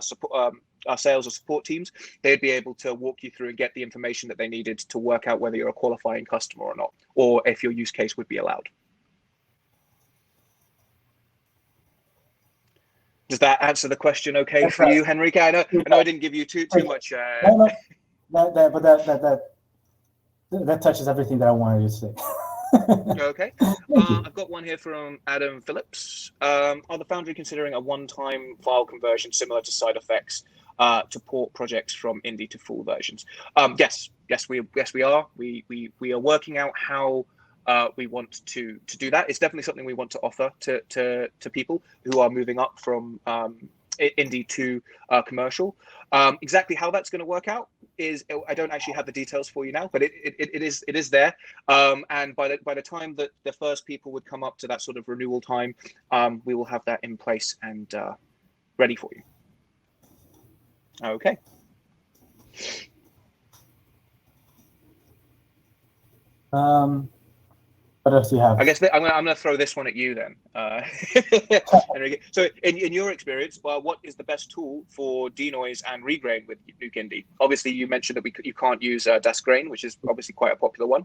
sales or support teams, they'd be able to walk you through and get the information that they needed to work out whether you're a qualifying customer or not, or if your use case would be allowed. Does that answer the question okay for you, Henrique? I know I didn't give you too much. No, that touches everything that I wanted you to say. Okay. I've got one here from Adam Phillips. Are the Foundry considering a one-time file conversion similar to Side Effects to port projects from Indie to full versions? Yes, we are. We are working out how we want to do that. It's definitely something we want to offer to people who are moving up from Indy to commercial. Exactly how that's going to work out is I don't actually have the details for you now, but it is there. And by the time that the first people would come up to that sort of renewal time, we will have that in place and ready for you. Okay. What else do you have? I guess I'm going to throw this one at you then, Enrique. So, in your experience, what is the best tool for denoise and regrain with Nuke Indy? Obviously, you mentioned that you can't use Dasgrain, which is obviously quite a popular one.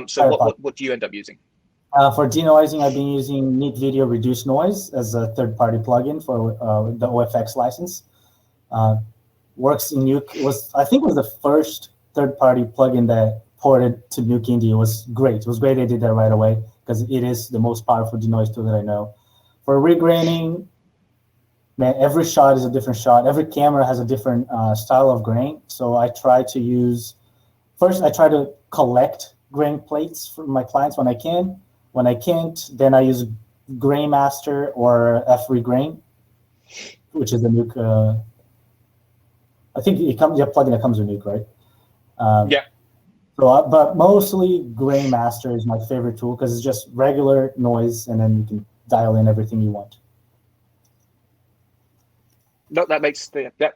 So, what do you end up using? For denoising, I've been using Neat Video Reduce Noise as a third-party plugin for the OFX license. Works in Nuke. I think it was the first third-party plugin that ported to Nuke Indy. It was great. It was great they did that right away because it is the most powerful denoise tool that I know. For regraining, man, every shot is a different shot. Every camera has a different style of grain. So I try to collect grain plates from my clients when I can. When I can't, then I use Grainmaster or F-Regrain, which is the Nuke. I think it comes. Your plugin that comes with Nuke, right? Yeah. So, but mostly Grainmaster is my favorite tool because it's just regular noise, and then you can dial in everything you want. No, that makes that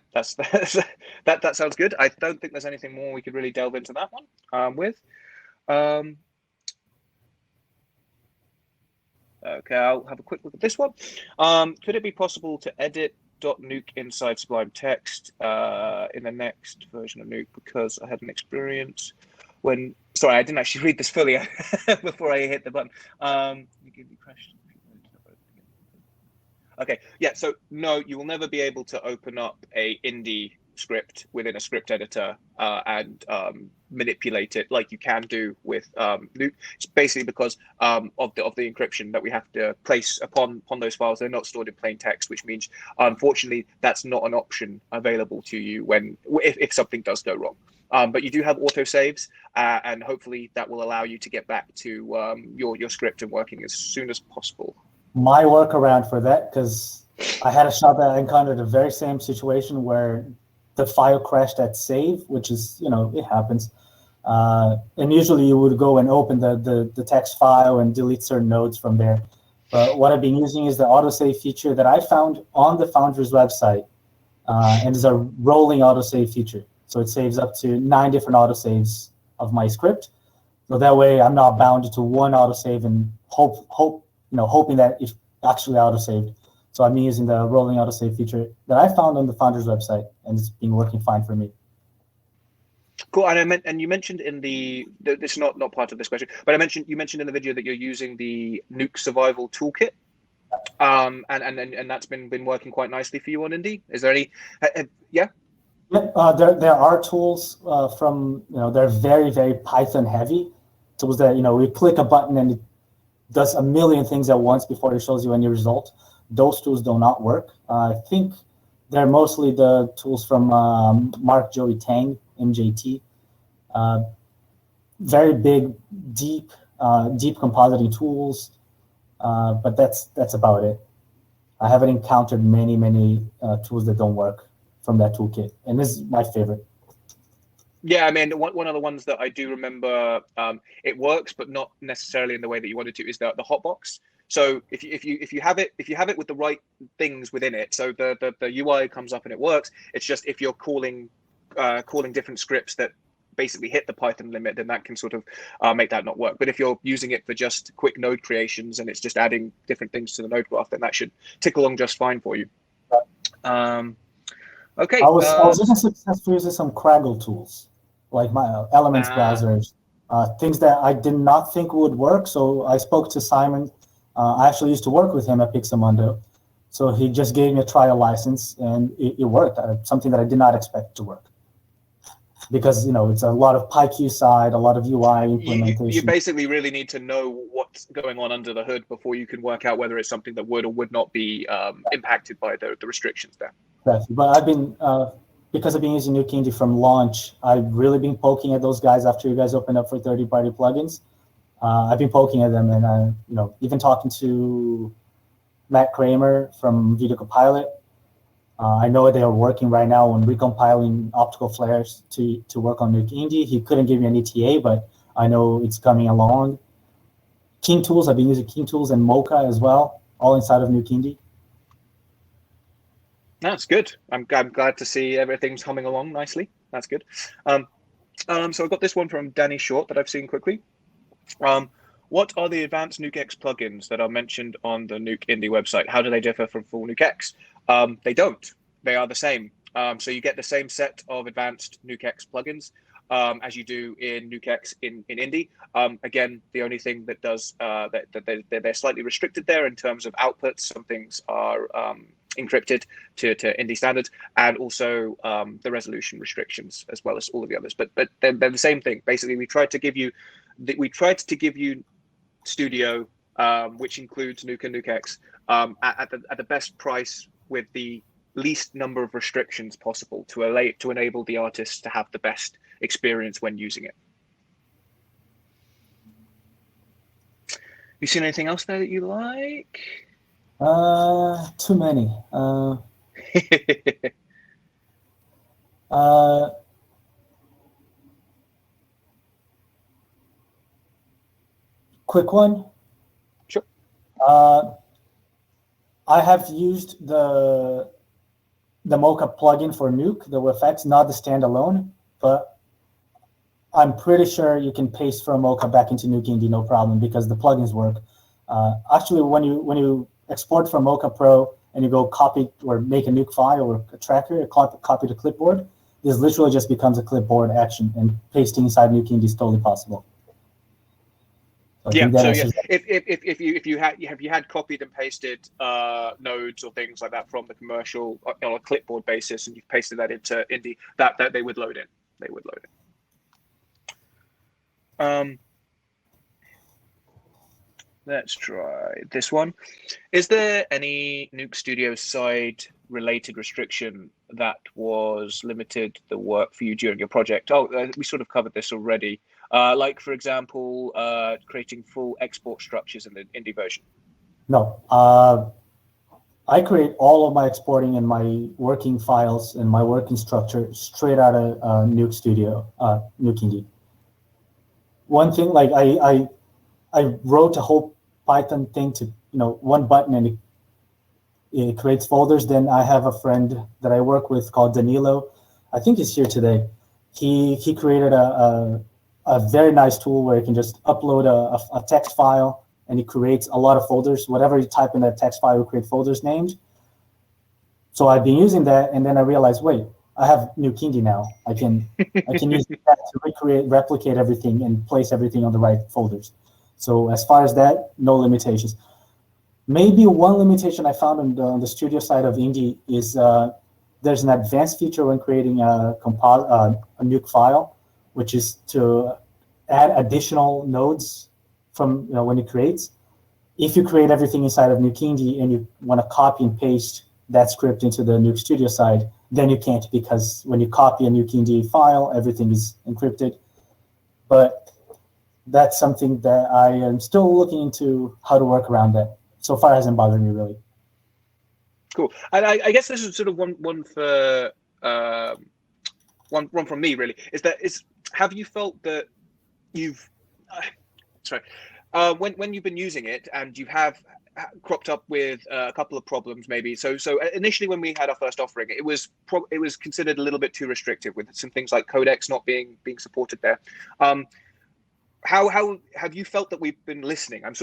sounds good. I don't think there's anything more we could really delve into that one with. Okay, I'll have a quick look at this one. Could it be possible to edit .nuke inside Sublime Text in the next version of Nuke? Because I had an experience when, sorry, I didn't actually read this fully before I hit the button. Okay, yeah, so no, you will never be able to open up a Indy script within a script editor and manipulate it like you can do with Nuke. It's basically because of the encryption that we have to place upon those files. They're not stored in plain text, which means unfortunately that's not an option available to you if something does go wrong. But you do have autosaves, and hopefully that will allow you to get back to your script and working as soon as possible. My workaround for that, because I had a shot that I encountered the very same situation where the file crashed at save, which is, it happens. And usually you would go and open the text file and delete certain nodes from there. But what I've been using is the autosave feature that I found on the Foundry's website, and it's a rolling autosave feature. So it saves up to 9 different autosaves of my script. So that way I'm not bound to one autosave and hoping that it actually autosaved. So I'm using the rolling autosave feature that I found on the Foundry's website, and it's been working fine for me. Cool. And you mentioned in this is not part of this question, but you mentioned in the video that you're using the Nuke Survival Toolkit, and that's been working quite nicely for you on Indy. Is there any? Yeah. Yeah, there are tools they're very, very Python heavy tools that we click a button and it does a million things at once before it shows you any result. Those tools do not work. I think they're mostly the tools from Mark Joey Tang, MJT. Very big, deep compositing tools, but that's about it. I haven't encountered many tools that don't work from that toolkit, and this is my favorite. Yeah, I mean, one of the ones that I do remember, it works, but not necessarily in the way that you wanted to, is the Hotbox. So if you have it with the right things within it, so the UI comes up and it works. It's just if you're calling different scripts that basically hit the Python limit, then that can sort of make that not work. But if you're using it for just quick node creations and it's just adding different things to the node graph, then that should tick along just fine for you. Okay. I was even successful using some Craggle tools, like my Elements browsers, things that I did not think would work. So I spoke to Simon. I actually used to work with him at Pixamundo. So he just gave me a trial license, and it worked. Something that I did not expect to work. Because, it's a lot of PyQ side, a lot of UI implementation. You basically really need to know what's going on under the hood before you can work out whether it's something that would or would not be impacted by the restrictions there. Exactly. But I've been, because I've been using Nuke Indy from launch, I've really been poking at those guys after you guys opened up for third-party plugins. I've been poking at them, and even talking to Matt Kramer from Video Copilot. I know they are working right now on recompiling optical flares to work on Nuke Indy. He couldn't give me an ETA, but I know it's coming along. King Tools, I've been using King Tools and Mocha as well, all inside of Nuke Indy. That's good. I'm glad to see everything's humming along nicely. That's good. So I've got this one from Danny Short that I've seen quickly. What are the advanced NukeX plugins that are mentioned on the Nuke Indy website? How do they differ from full NukeX? They don't. They are the same. So you get the same set of advanced NukeX plugins as you do in NukeX in Indy. Again, the only thing that does that they're slightly restricted there in terms of outputs. Some things are encrypted to Indy standards, and also the resolution restrictions as well as all of the others. But they're the same thing. Basically, we tried to give you Studio, which includes Nuke and NukeX, at the best price with the least number of restrictions possible to enable the artists to have the best experience when using it. You seen anything else there that you like? Too many. Quick one. Sure. I have used the Mocha plugin for Nuke, the WFX, not the standalone, but I'm pretty sure you can paste from Mocha back into Nuke Indy, no problem, because the plugins work. Actually, when you export from Mocha Pro and you go copy or make a Nuke file or a tracker, copy to clipboard, this literally just becomes a clipboard action, and pasting inside Nuke Indy is totally possible. So if you had copied and pasted nodes or things like that from the commercial on a clipboard basis, and you've pasted that into Indy, that they would load in. They would load it. Let's try this one. Is there any Nuke Studio side related restriction that was limited the work for you during your project? Oh, we sort of covered this already. Like, for example, creating full export structures in the Indy version. No. I create all of my exporting and my working files and my working structure straight out of Nuke Studio, Nuke Indy. One thing, like I wrote a whole Python thing to, one button, and it creates folders. Then I have a friend that I work with called Danilo. I think he's here today. He created a very nice tool where you can just upload a text file, and it creates a lot of folders. Whatever you type in that text file will create folders named. So I've been using that, and then I realized, wait, I have Nuke Indy now. I can use that to replicate everything and place everything on the right folders. So as far as that, no limitations. Maybe one limitation I found on the studio side of Indy is there's an advanced feature when creating a Nuke file, which is to add additional nodes from when it creates. If you create everything inside of Nuke Indy and you want to copy and paste that script into the Nuke Studio side, then you can't, because when you copy a Nuke Indy file, everything is encrypted. But that's something that I am still looking into how to work around that. So far, it hasn't bothered me really. Cool. And I guess this is sort of one for one from me really. Have you felt that you've when you've been using it and you have cropped up with a couple of problems maybe? So initially when we had our first offering, it was considered a little bit too restrictive with some things like codecs not being supported there. How have you felt that we've been listening? I'm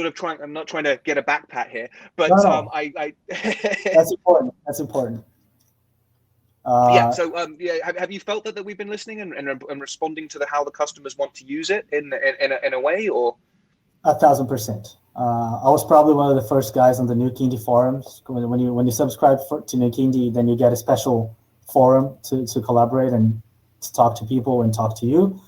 not trying to get a back pat here, but no. I That's important. That's important. So have you felt that we've been listening and responding to how the customers want to use it in a way, or? 1,000%. I was probably one of the first guys on the Nuke Indy forums. When you subscribe to Nuke Indy, then you get a special forum to collaborate and to talk to people and talk to you.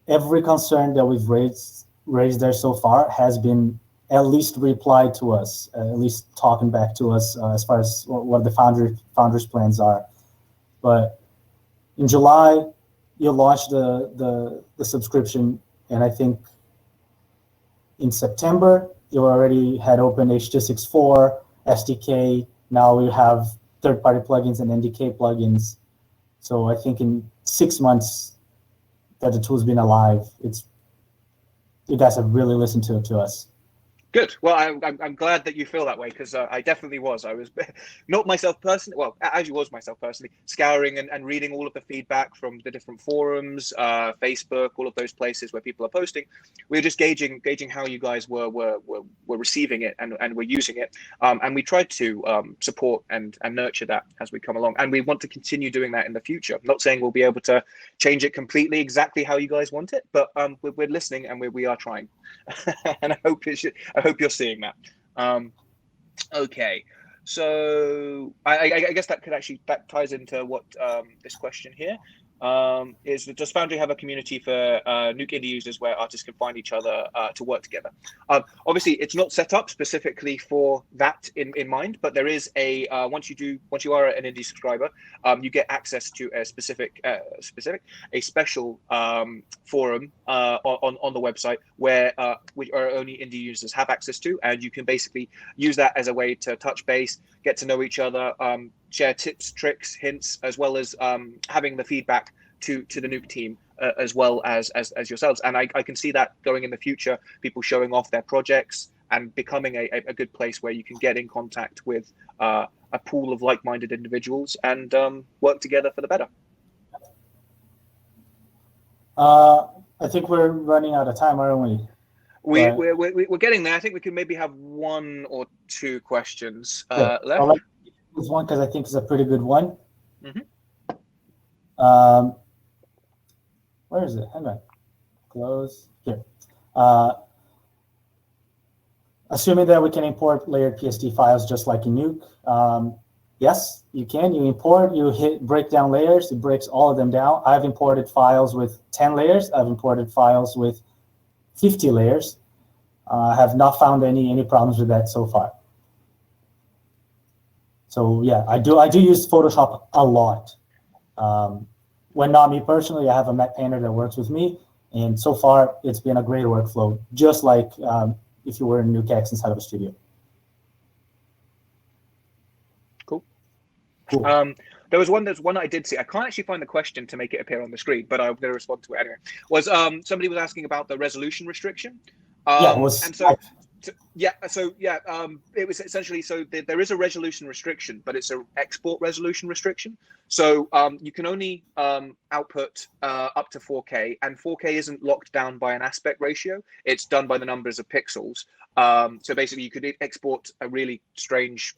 Every concern that we've raised there so far has been at least replied to us, at least talking back to us as far as what the founders' plans are. But in July, you launched the subscription, and I think in September you already had open H.264 SDK. Now we have third-party plugins and NDK plugins. So I think in 6 months that the tool's been alive, you guys have really listened to us. Good. Well, I'm glad that you feel that way, because I definitely was. I was not myself personally. Well, as you was myself personally, scouring and reading all of the feedback from the different forums, Facebook, all of those places where people are posting. We were just gauging how you guys were receiving it and were using it, and we tried to support and nurture that as we come along. And we want to continue doing that in the future. I'm not saying we'll be able to change it completely exactly how you guys want it, but we're listening and we are trying. And I hope you're seeing that. Okay, so I guess that ties into what this question here is: does Foundry have a community for Nuke Indie users where artists can find each other to work together? Obviously, it's not set up specifically for that in mind, but there is a once you are an Indie subscriber, you get access to a special forum on the website where which our only Indie users have access to, and you can basically use that as a way to touch base, get to know each other, share tips, tricks, hints, as well as having the feedback to the Nuke team as well as yourselves. And I can see that going in the future, people showing off their projects and becoming a good place where you can get in contact with a pool of like-minded individuals and work together for the better. I think we're running out of time, aren't we? We're getting there. I think we can maybe have one or two questions left. I'll let you use one because I think it's a pretty good one. Mm-hmm. Where is it? Hang on. Close. Here. Assuming that we can import layered PSD files just like in Nuke. Yes, you can. You import, you hit break down layers, it breaks all of them down. I've imported files with 10 layers. I've imported files with 50 layers. I have not found any problems with that so far. So yeah, I do use Photoshop a lot. When not me personally, I have a matte painter that works with me, and so far it's been a great workflow, just like if you were in NukeX inside of a studio. Cool. There's one I did see. I can't actually find the question to make it appear on the screen, but I'm going to respond to it anyway. Was somebody was asking about the resolution restriction? Yeah, it was. And so. It was essentially, there is a resolution restriction, but it's an export resolution restriction. So you can only output up to 4K, and 4K isn't locked down by an aspect ratio. It's done by the numbers of pixels. So basically, you could export a really strange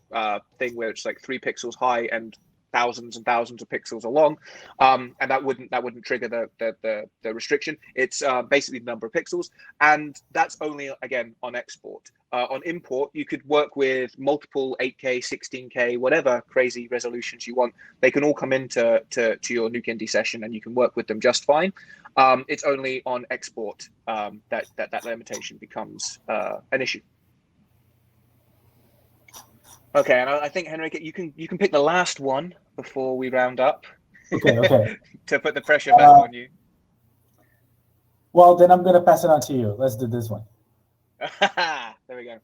thing where it's like 3 pixels high and thousands and thousands of pixels along, and that wouldn't trigger the restriction. It's basically the number of pixels, and that's only again on export. On import, you could work with multiple 8K, 16K, whatever crazy resolutions you want. They can all come into your Nuke Indie session, and you can work with them just fine. It's only on export that limitation becomes an issue. Okay, and I think, Henrique, you can pick the last one before we round up. Okay. To put the pressure back on you. Well, then I'm going to pass it on to you. Let's do this one. There we go.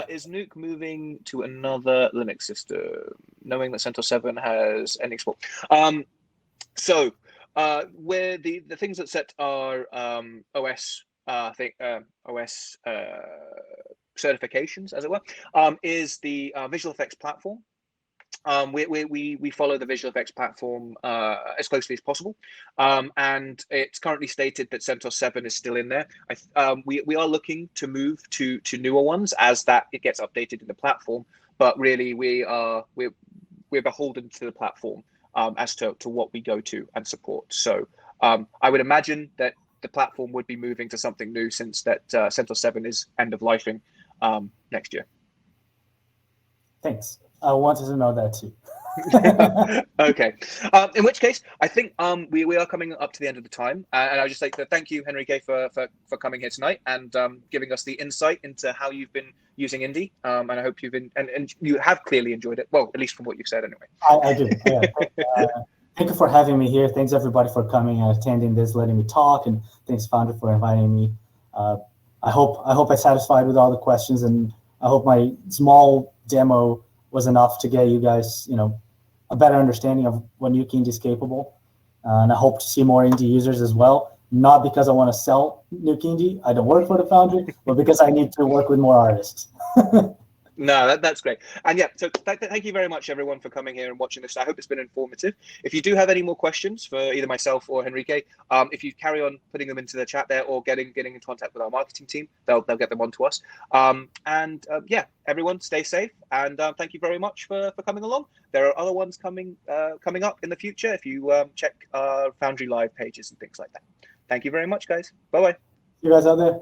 Is Nuke moving to another Linux system, knowing that CentOS 7 has an export? So where the things that set our OS certifications, as it were, is the visual effects platform. We follow the visual effects platform as closely as possible, and it's currently stated that CentOS 7 is still in there. We are looking to move to newer ones as it gets updated in the platform, but really we're beholden to the platform as to what we go to and support. So I would imagine that the platform would be moving to something new, since that CentOS 7 is end of lifing next year. Thanks. I wanted to know that too. Okay. In which case, I think we are coming up to the end of the time, and I'd just like to thank you, Henrique, for coming here tonight and giving us the insight into how you've been using Indie. And I hope you've been and you have clearly enjoyed it. Well, at least from what you've said, anyway. I do. Yeah. Thank you for having me here. Thanks everybody for coming and attending this, letting me talk, and thanks Foundry for inviting me. I hope I satisfied with all the questions, and I hope my small demo was enough to get you guys, a better understanding of what Nuke Indie is capable. And I hope to see more indie users as well. Not because I want to sell Nuke Indie. I don't work for the Foundry, but because I need to work with more artists. No, that's great. And yeah, so thank you very much, everyone, for coming here and watching this. I hope it's been informative. If you do have any more questions for either myself or Henrique, if you carry on putting them into the chat there or getting in contact with our marketing team, they'll get them onto us. Yeah, everyone, stay safe, and thank you very much for coming along. There are other ones coming up in the future if you check Foundry Live pages and things like that. Thank you very much, guys. Bye-bye. You guys out there?